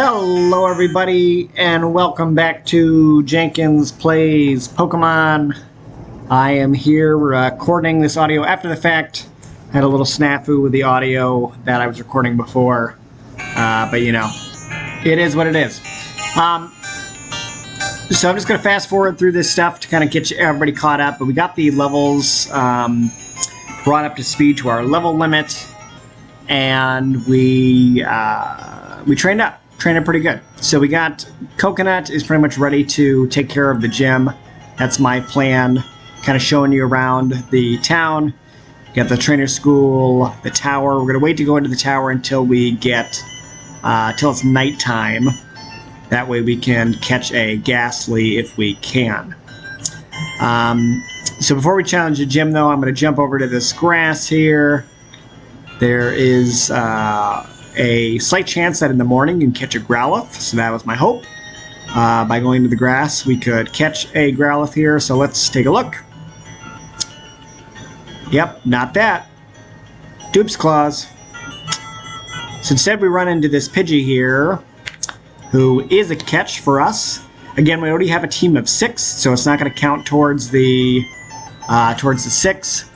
Hello everybody and welcome back to Jenkins Plays Pokemon. I am here recording this audio after the fact. I had a little snafu with the audio that I was recording before, but you know, it is what it is. So I'm just going to fast forward through this stuff to kind of get everybody caught up, but we got the levels brought up to speed to our level limit, and we trained up. Trained pretty good. So we got Coconut is pretty much ready to take care of the gym. That's my plan. Kind of showing you around the town. Got the trainer school, the tower. We're gonna wait to go into the tower until we get till it's nighttime. That way we can catch a Ghastly if we can. So before we challenge the gym, though, I'm gonna jump over to this grass here. There is a slight chance that in the morning you can catch a Growlithe, so that was my hope. By going to the grass, we could catch a Growlithe here, so let's take a look. Yep, not that. Dupes Claws. So instead we run into this Pidgey here, who is a catch for us. Again, we already have a team of 6, so it's not going to count towards the 6.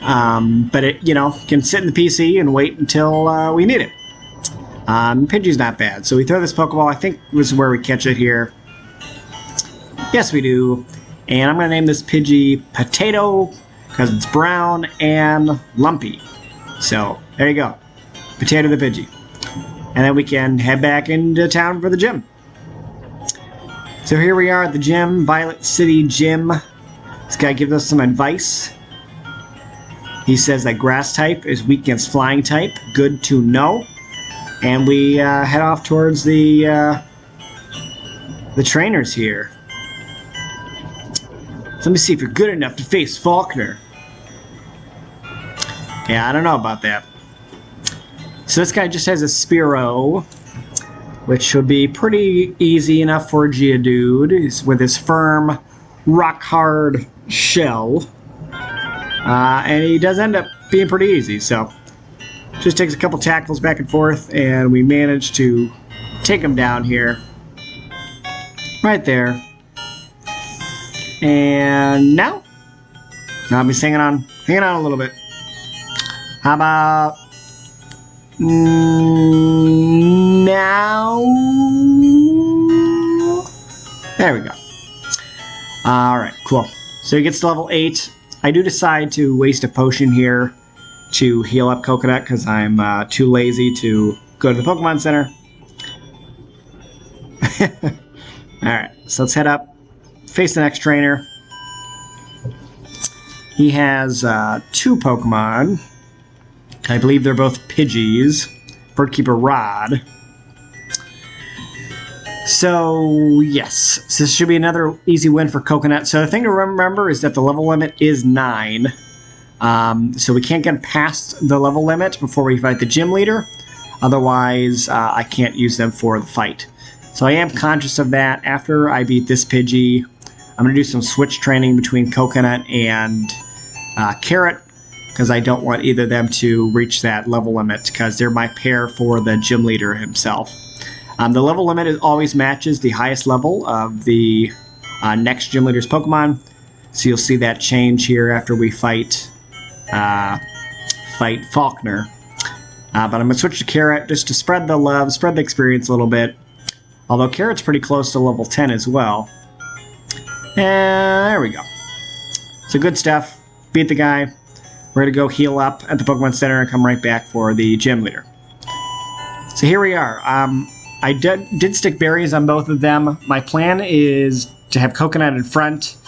But it, you know, can sit in the PC and wait until we need it. Pidgey's not bad, so we throw this Pokeball. I think this is where we catch it here. Yes, we do. And I'm going to name this Pidgey Potato because it's brown and lumpy. So there you go, Potato the Pidgey. And then we can head back into town for the gym. So here we are at the gym, Violet City Gym. This guy gives us some advice. He says that Grass type is weak against Flying type. Good to know. And we head off towards the trainers here. So let me see if you're good enough to face Faulkner. Yeah, I don't know about that. So this guy just has a Spearow, which would be pretty easy enough for a Geodude with his firm, rock-hard shell. And he does end up being pretty easy, so just takes a couple tackles back and forth, and we manage to take him down here. Right there. And now I'll be hanging on a little bit. How about now? There we go. Alright, cool. So he gets to level 8. I do decide to waste a potion here to heal up Coconut because I'm too lazy to go to the Pokemon Center. Alright, so let's head up, face the next trainer. He has 2 Pokemon. I believe they're both Pidgeys. Birdkeeper Rod. So, yes. So this should be another easy win for Coconut. So the thing to remember is that the level limit is 9. So we can't get past the level limit before we fight the gym leader. Otherwise, I can't use them for the fight. So I am conscious of that. After I beat this Pidgey, I'm going to do some switch training between Coconut and Carrot, because I don't want either of them to reach that level limit, because they're my pair for the gym leader himself. The level lit always matches the highest level of the next gym leader's Pokemon, so you'll see that change here after we fight Faulkner. But I'm going to switch to Carrot just to spread the love, spread the experience a little bit. Although Carrot's pretty close to level 10 as well. And there we go. So good stuff. Beat the guy. We're going to go heal up at the Pokemon Center and come right back for the gym leader. So here we are. I did stick berries on both of them. My plan is to have Coconut in front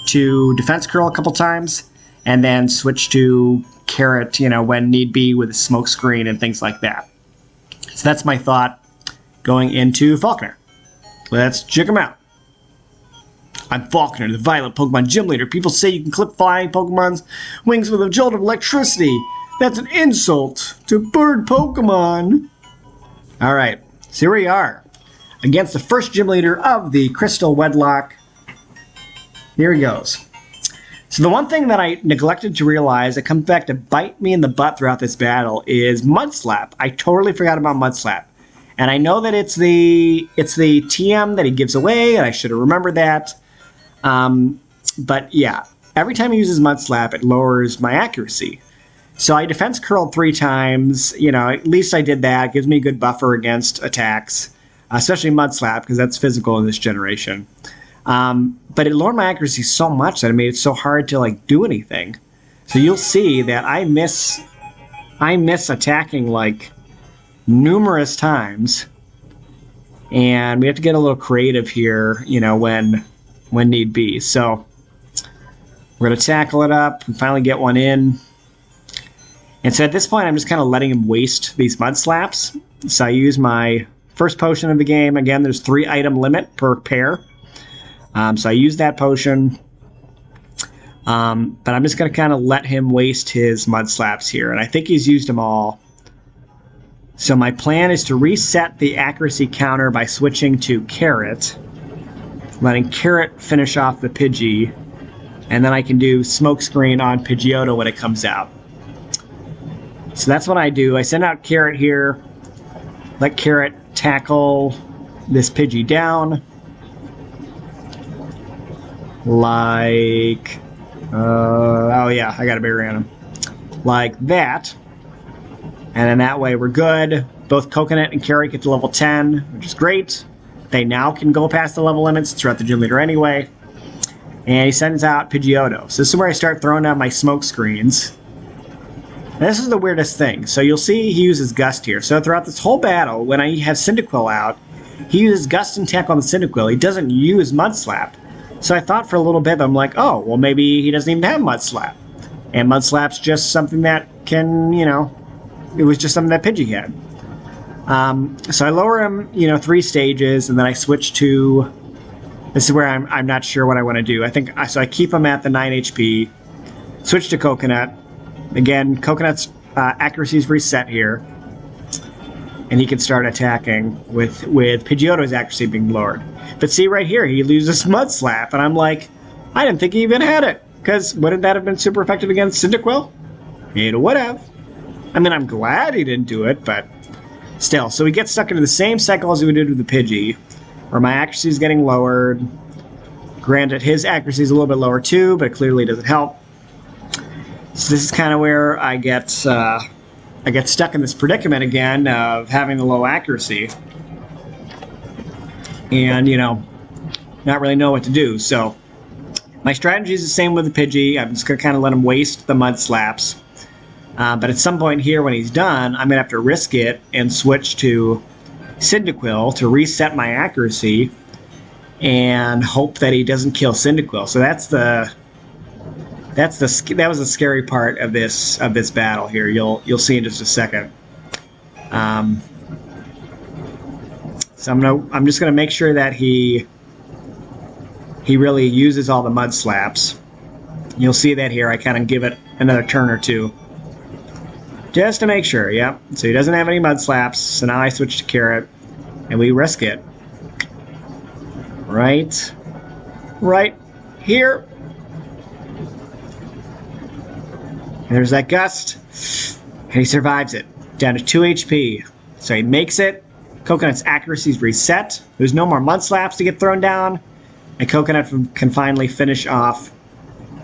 to Defense Curl a couple times, and then switch to Carrot, you know, when need be with a smoke screen and things like that. So that's my thought going into Faulkner. Let's check him out. I'm Faulkner, the Violet Pokemon Gym Leader. People say you can clip flying Pokemon's wings with a jolt of electricity. That's an insult to bird Pokemon. Alright, so here we are. Against the first gym leader of the Crystal Wedlocke. Here he goes. So the one thing that I neglected to realize that comes back to bite me in the butt throughout this battle is Mud Slap. I totally forgot about Mud Slap. And I know that it's the TM that he gives away, and I should have remembered that. But yeah, every time he uses Mud Slap, it lowers my accuracy. So I defense curled 3 times. You know, at least I did that. It gives me a good buffer against attacks, especially Mud Slap, because that's physical in this generation. But it lowered my accuracy so much that it made it so hard to like do anything. So you'll see that I miss attacking like numerous times, and we have to get a little creative here, you know, when need be. So we're gonna tackle it up and finally get one in. And so at this point, I'm just kind of letting him waste these Mud Slaps. So I use my first potion of the game. Again, there's 3 item limit per pair. So I use that potion. But I'm just going to kind of let him waste his Mud Slaps here. And I think he's used them all. So my plan is to reset the accuracy counter by switching to Carrot. Letting Carrot finish off the Pidgey. And then I can do Smokescreen on Pidgeotto when it comes out. So that's what I do. I send out Carrot here. Let Carrot tackle this Pidgey down. Like... oh yeah, I got a big random. Like that. And then that way we're good. Both Coconut and Carrot get to level 10, which is great. They now can go past the level limits throughout the gym leader anyway. And he sends out Pidgeotto. So this is where I start throwing down my smoke screens. And this is the weirdest thing. So you'll see he uses Gust here. So throughout this whole battle, when I have Cyndaquil out, he uses Gust and Tackle on the Cyndaquil. He doesn't use Mud Slap. So I thought for a little bit, I'm like, oh, well, maybe he doesn't even have Mud Slap. And Mud Slap's just something that can, you know, it was just something that Pidgey had. So I lower him, you know, 3 stages, and then I switch to, this is where I'm not sure what I want to do. So I keep him at the 9 HP, switch to Coconut. Again, Coconut's accuracy is reset here. And he can start attacking with Pidgeotto's accuracy being lowered. But see right here, he loses Mud Slap, and I'm like, I didn't think he even had it. Because wouldn't that have been super effective against Cyndaquil? It would have. I mean, I'm glad he didn't do it, but still. So we get stuck into the same cycle as we did with the Pidgey, where my accuracy is getting lowered. Granted, his accuracy is a little bit lower too, but it clearly doesn't help. So this is kind of where I get stuck in this predicament again of having the low accuracy. And, you know, not really know what to do. So my strategy is the same with the Pidgey. I'm just going to kind of let him waste the Mud Slaps. But at some point here when he's done, I'm going to have to risk it and switch to Cyndaquil to reset my accuracy and hope that he doesn't kill Cyndaquil. So that was the scary part of this battle here. You'll see in just a second. So I'm just gonna make sure that he really uses all the Mud Slaps. You'll see that here. I kind of give it another turn or two, just to make sure. Yep. So he doesn't have any Mud Slaps. So now I switch to Carrot, and we risk it. Right here. There's that Gust, and he survives it, down to 2 HP. So he makes it. Coconut's accuracy is reset. There's no more Mud Slaps to get thrown down, and Coconut can finally finish off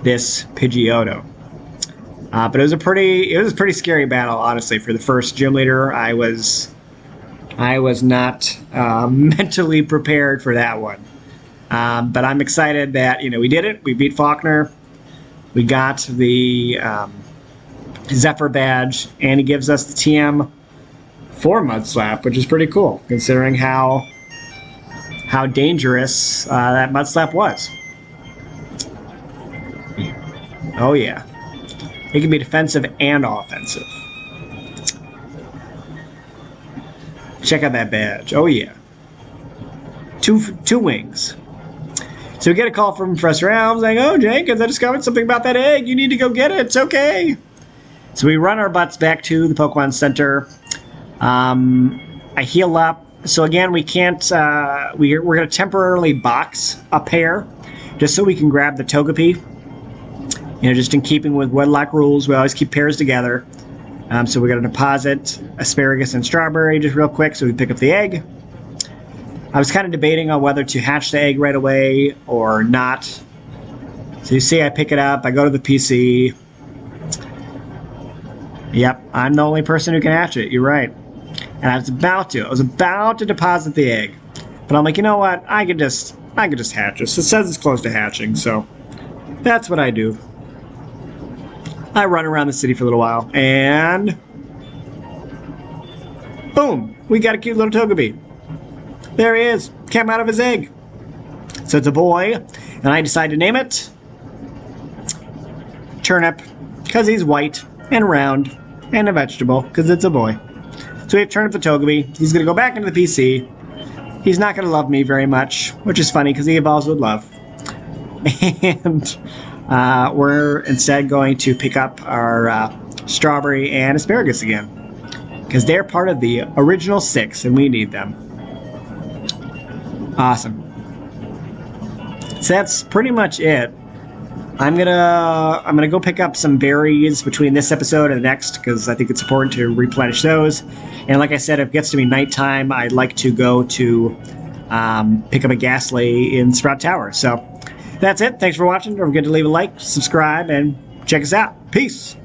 this Pidgeotto. But it was a pretty scary battle, honestly. For the first gym leader, I was not mentally prepared for that one. But I'm excited that we did it. We beat Faulkner. We got the Zephyr badge, and he gives us the TM for Mud Slap, which is pretty cool, considering how dangerous that Mud Slap was. Oh yeah. It can be defensive and offensive. Check out that badge. Oh yeah. Two wings. So we get a call from Professor Alves saying, "Oh, Jenkins, I discovered something about that egg. You need to go get it. It's okay." So we run our butts back to the Pokemon Center. I heal up. So again, we can't. We're going to temporarily box a pair, just so we can grab the Togepi. Just in keeping with Wedlocke rules, we always keep pairs together. So we're going to deposit asparagus and strawberry just real quick so we pick up the egg. I was kind of debating on whether to hatch the egg right away or not. So you see I pick it up, I go to the PC. Yep, I'm the only person who can hatch it, you're right. And I was about to deposit the egg. But I'm like, you know what, I could just hatch this. It says it's close to hatching, so that's what I do. I run around the city for a little while, and boom, we got a cute little Togepi. There he is, came out of his egg. So it's a boy, and I decide to name it Turnip, because he's white and round, and a vegetable, because it's a boy. So we have Turnip the Togepi. He's going to go back into the PC. He's not going to love me very much, which is funny, because he evolves with love. And we're instead going to pick up our strawberry and asparagus again, because they're part of the original 6, and we need them. Awesome. So that's pretty much it. I'm gonna go pick up some berries between this episode and the next, because I think it's important to replenish those. And like I said, if it gets to be nighttime, I'd like to go to pick up a Ghastly in Sprout Tower. So that's it. Thanks for watching. Don't forget to leave a like, subscribe, and check us out. Peace.